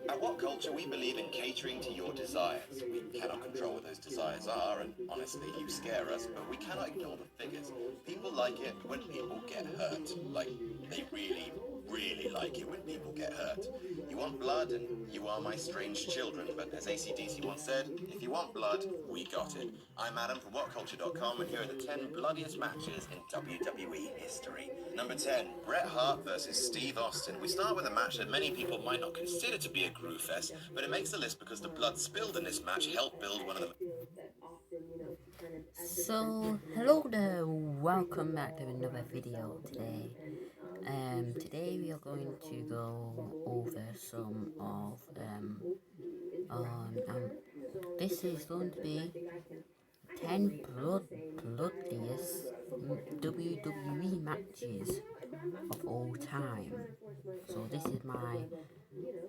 At What Culture, we believe in catering to your desires. We cannot control what those desires are, and honestly, you scare us, but we cannot ignore the figures. People like it when people get hurt. Like, they really, really like it when people get hurt. You want blood, and you are my strange children, but as AC/DC once said, if you want blood, we got it. I'm Adam from WhatCulture.com, and here are the 10 bloodiest matches in WWE history. Number 10, Bret Hart versus Steve Austin. We start with a match that many people might not consider to be a groove fest, but it makes the list because the blood spilled in this match helped build one of the... So, hello there, welcome back to another video today. Today we are going to go over some of, this is going to be 10 bloodiest WWE matches of all time. So this is my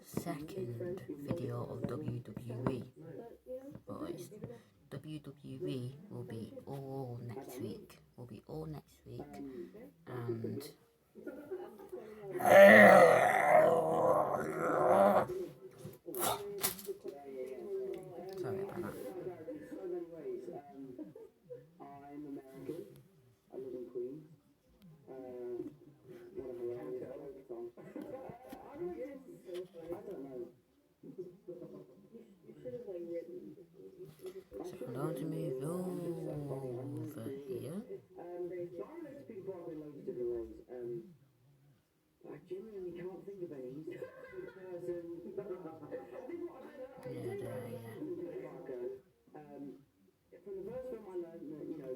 second video of WWE, but WWE will be all next week. And sorry about that. I'm American. I live in Queens. So I'm going to move over here. I genuinely can't think of any.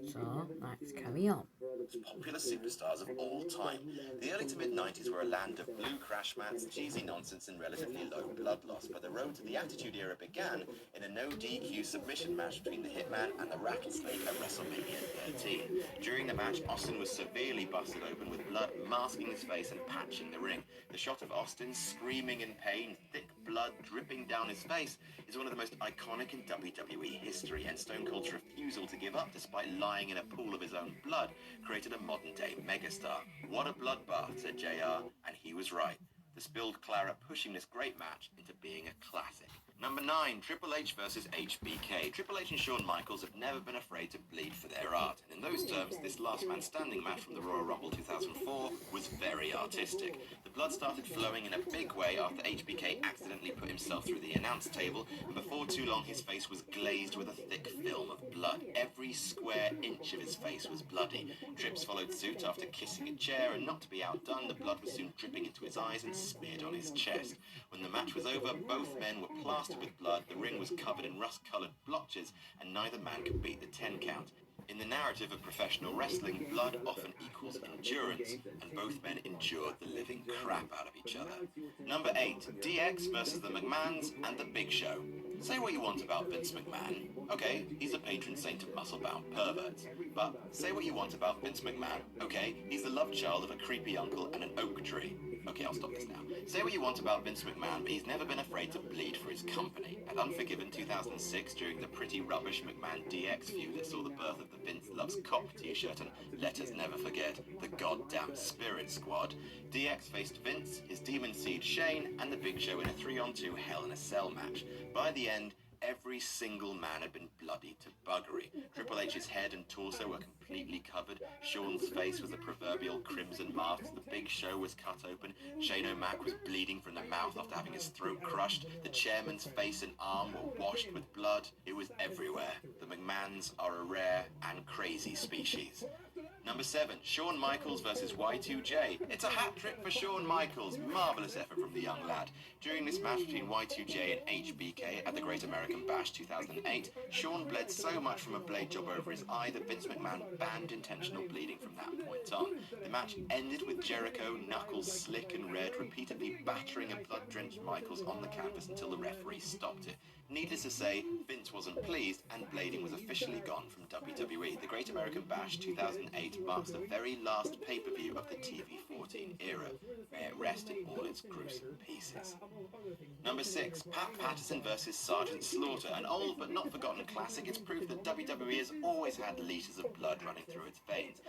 So let's carry on. popular superstars of all time. The early to mid-90s were a land of blue crash mats, cheesy nonsense and relatively low blood loss, but the road to the Attitude Era began in a no DQ submission match between the Hitman and the Rattlesnake at WrestleMania 13. During the match, Austin was severely busted open with blood masking his face and patching the ring. The shot of Austin screaming in pain, thick blood dripping down his face, is one of the most iconic in WWE history, and Stone Cold's refusal to give up despite lying in a pool of his own blood created a modern-day megastar. What a bloodbath, said JR, and he was right. The spilled claret pushing this great match into being a classic. Number 9, Triple H versus HBK. Triple H and Shawn Michaels have never been afraid to bleed for their art, and in those terms, this last man standing match from the Royal Rumble 2004 was very artistic. The blood started flowing in a big way after HBK accidentally put himself through the announce table, and before too long his face was glazed with a thick film of blood. Every square inch of his face was bloody. Trips followed suit after kissing a chair, and not to be outdone, the blood was soon dripping into his eyes and smeared on his chest. When the match was over, both men were plastered with blood, the ring was covered in rust-coloured blotches, and neither man could beat the 10 count. In the narrative of professional wrestling, blood often equals endurance, and both men endured the living crap out of each other. Number 8, DX versus the McMahons and the Big Show. Say what you want about Vince McMahon. Okay, he's a patron saint of muscle-bound perverts. But say what you want about Vince McMahon. Okay, he's the love child of a creepy uncle and an oak tree. Okay, I'll stop this now. Say what you want about Vince McMahon, but he's never been afraid to bleed for his company. At Unforgiven 2006, during the pretty rubbish McMahon-DX feud that saw the birth of the Vince Loves Cop t-shirt and let us never forget the goddamn Spirit Squad, DX faced Vince, his demon seed Shane, and the Big Show in a 3-on-2 Hell in a Cell match. By the end, every single man had been bloodied to buggery. Triple H's head and torso were completely covered. Shawn's face was a proverbial crimson mask. The Big Show was cut open. Shane O'Mac was bleeding from the mouth after having his throat crushed. The chairman's face and arm were washed with blood. It was everywhere. The McMahons are a rare and crazy species. Number 7, Shawn Michaels versus Y2J. It's a hat trick for Shawn Michaels. Marvellous effort from the young lad. During this match between Y2J and HBK at the Great American Bash 2008, Shawn bled so much from a blade job over his eye that Vince McMahon banned intentional bleeding from that point on. The match ended with Jericho, knuckles slick and red, repeatedly battering a blood-drenched Michaels on the canvas until the referee stopped it. Needless to say, Vince wasn't pleased, and blading was officially gone from WWE. The Great American Bash 2008 marks the very last pay-per-view of the TV14 era. May it rest in all its gruesome pieces. Number 6, Pat Patterson versus Sergeant Slaughter. An old but not forgotten classic. It's proof that WWE has always had litres of blood running through its veins.